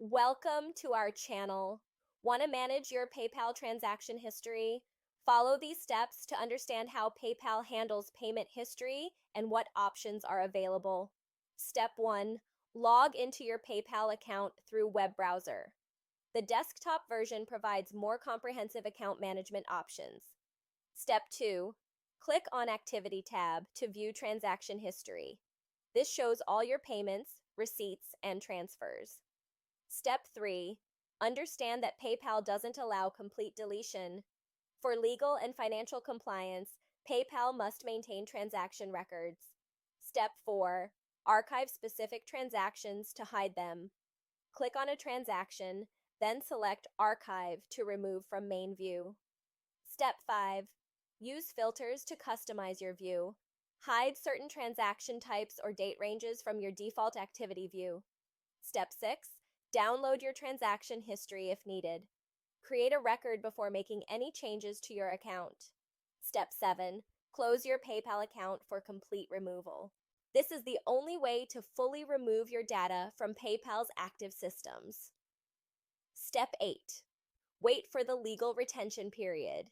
Welcome to our channel. Want to manage your PayPal transaction history? Follow these steps to understand how PayPal handles payment history and what options are available. Step 1. Log into your PayPal account through web browser. The desktop version provides more comprehensive account management options. Step 2. Click on Activity tab to view transaction history. This shows all your payments, receipts, and transfers. Step 3. Understand that PayPal doesn't allow complete deletion. For legal and financial compliance, PayPal must maintain transaction records. Step 4. Archive specific transactions to hide them. Click on a transaction, then select Archive to remove from main view. Step 5. Use filters to customize your view. Hide certain transaction types or date ranges from your default activity view. Step 6. Download your transaction history if needed. Create a record before making any changes to your account. Step 7. Close your PayPal account for complete removal. This is the only way to fully remove your data from PayPal's active systems. Step 8. Wait for the legal retention period.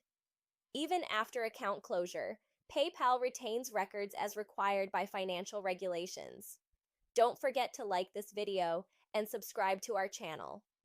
Even after account closure, PayPal retains records as required by financial regulations. Don't forget to like this video and subscribe to our channel.